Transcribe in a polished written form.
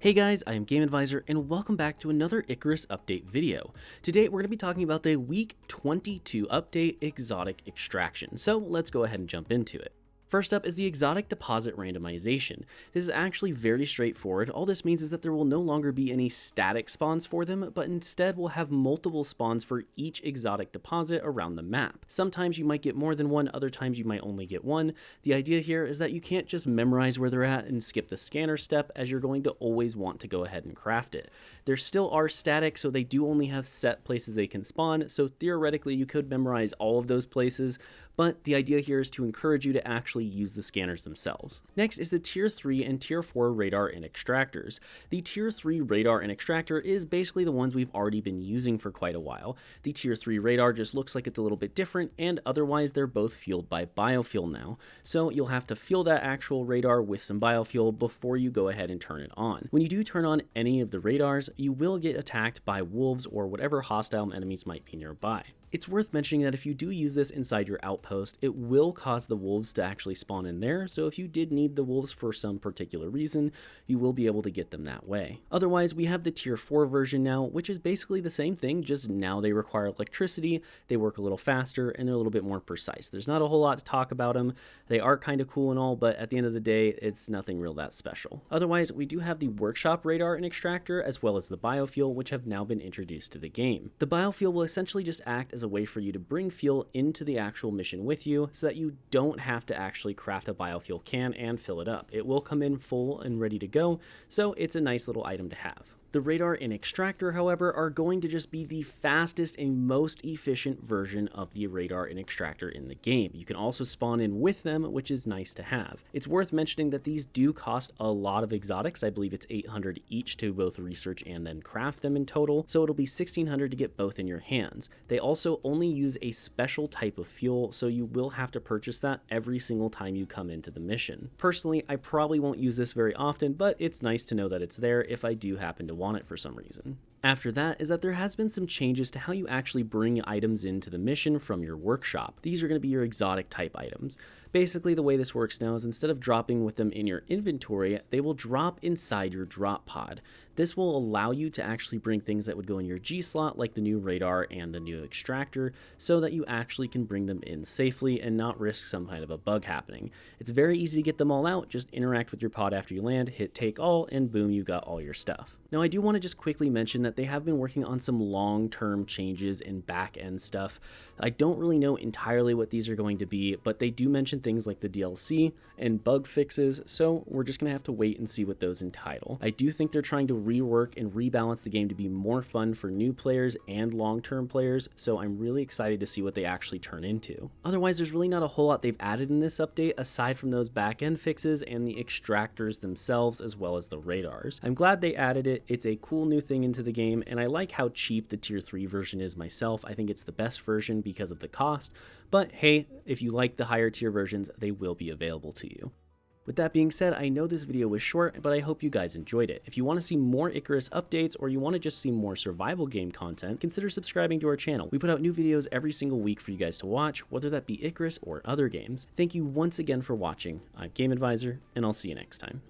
Hey guys, I am Game Advisor and welcome back to another Icarus update video. Today we're going to be talking about the week 22 update Exotic Extraction, so let's go ahead and jump into it. First up is the Exotic Deposit Randomization. This is actually very straightforward. All this means is that there will no longer be any static spawns for them, but instead we'll have multiple spawns for each exotic deposit around the map. Sometimes you might get more than one, other times you might only get one. The idea here is that you can't just memorize where they're at and skip the scanner step, as you're going to always want to go ahead and craft it. There still are static, so they do only have set places they can spawn, so theoretically you could memorize all of those places, but the idea here is to encourage you to actually use the scanners themselves. Next is the Tier 3 and Tier 4 Radar and Extractors. The Tier 3 Radar and Extractor is basically the ones we've already been using for quite a while. The Tier 3 Radar just looks like it's a little bit different, and otherwise they're both fueled by Biofuel now. So you'll have to fuel that actual radar with some Biofuel before you go ahead and turn it on. When you do turn on any of the radars, you will get attacked by wolves or whatever hostile enemies might be nearby. It's worth mentioning that if you do use this inside your outpost, it will cause the wolves to actually spawn in there, so if you did need the wolves for some particular reason, you will be able to get them that way. Otherwise, we have the Tier 4 version now, which is basically the same thing, just now they require electricity, they work a little faster, and they're a little bit more precise. There's not a whole lot to talk about them. They are kind of cool and all, but at the end of the day, it's nothing real that special. Otherwise, we do have the Workshop Radar and Extractor, as well as the Biofuel, which have now been introduced to the game. The Biofuel will essentially just act as a way for you to bring fuel into the actual mission with you so that you don't have to actually craft a biofuel can and fill it up. It will come in full and ready to go, so it's a nice little item to have. The Radar and Extractor, however, are going to just be the fastest and most efficient version of the Radar and Extractor in the game. You can also spawn in with them, which is nice to have. It's worth mentioning that these do cost a lot of exotics. I believe it's 800 each to both research and then craft them in total, so it'll be 1600 to get both in your hands. They also only use a special type of fuel, so you will have to purchase that every single time you come into the mission. Personally, I probably won't use this very often, but it's nice to know that it's there if I do happen to want it for some reason. After that is that there has been some changes to how you actually bring items into the mission from your workshop. These are going to be your exotic type items. Basically, the way this works now is instead of dropping with them in your inventory, they will drop inside your drop pod. This will allow you to actually bring things that would go in your G slot, like the new radar and the new extractor, so that you actually can bring them in safely and not risk some kind of a bug happening. It's very easy to get them all out. Just interact with your pod after you land, hit take all, and boom, you've got all your stuff. Now, I do want to just quickly mention that they have been working on some long-term changes in back-end stuff. I don't really know entirely what these are going to be, but they do mention things like the DLC and bug fixes, so we're just going to have to wait and see what those entitle. I do think they're trying to rework and rebalance the game to be more fun for new players and long-term players, so I'm really excited to see what they actually turn into. Otherwise, there's really not a whole lot they've added in this update aside from those back-end fixes and the extractors themselves, as well as the radars. I'm glad they added it. It's a cool new thing into the game, and I like how cheap the Tier 3 version is myself. I think it's the best version because of the cost, but hey, if you like the higher tier versions, they will be available to you. With that being said, I know this video was short, but I hope you guys enjoyed it. If you want to see more Icarus updates or you want to just see more survival game content, consider subscribing to our channel. We put out new videos every single week for you guys to watch, whether that be Icarus or other games. Thank you once again for watching. I'm Game Advisor, and I'll see you next time.